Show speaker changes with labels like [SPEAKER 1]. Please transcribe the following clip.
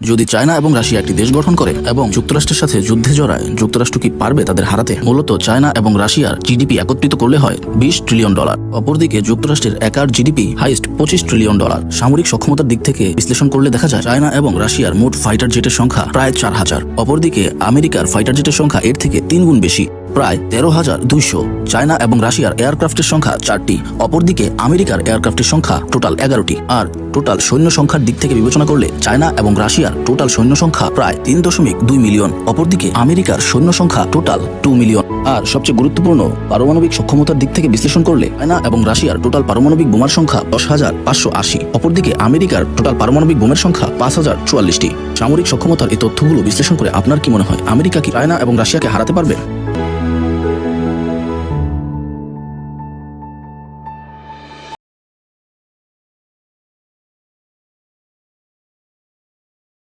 [SPEAKER 1] যদি চায়না এবং রাশিয়া একটি দেশ গঠন করে এবং যুক্তরাষ্ট্রের সাথে যুদ্ধে জড়ায়, যুক্তরাষ্ট্র কি পারবে তাদের হারাতে? মূলত চায়না এবং রাশিয়ার জিডিপি একত্রিত করলে হয় $20 ট্রিলিয়ন। অপরদিকে যুক্তরাষ্ট্রের একার জিডিপি হাইস্ট $25 ট্রিলিয়ন। সামরিক সক্ষমতার দিক থেকে বিশ্লেষণ করলে দেখা যায় চায়না এবং রাশিয়ার মোট ফাইটার জেটের সংখ্যা প্রায় 4000। অপরদিকে আমেরিকার ফাইটার জেটের সংখ্যা এর থেকে 3 গুণ বেশি, প্রায় 13,200। চায়না এবং রাশিয়ার এয়ারক্রাফটের সংখ্যা 4টি, অপরদিকে আমেরিকার এয়ারক্রাফটের সংখ্যা টোটাল 11টি। আর টোটাল সৈন্য সংখ্যার দিক থেকে বিবেচনা করলে চায়না এবং রাশিয়ার টোটাল সৈন্য সংখ্যা প্রায় 3.2 মিলিয়ন, অপরদিকে আমেরিকার সৈন্য সংখ্যা টোটাল 2 মিলিয়ন। আর সবচেয়ে গুরুত্বপূর্ণ, পারমাণবিক সক্ষমতার দিক থেকে বিশ্লেষণ করলে চায়না এবং রাশিয়ার টোটাল পারমাণবিক বোমার সংখ্যা 10,580, অপরদিকে আমেরিকার টোটাল পারমাণবিক বোমের সংখ্যা 5,044টি। সামরিক সক্ষমতার এই তথ্যগুলো বিশ্লেষণ করে আপনার কি মনে হয়, আমেরিকা কি চায়না এবং রাশিয়াকে হারাতে পারবে?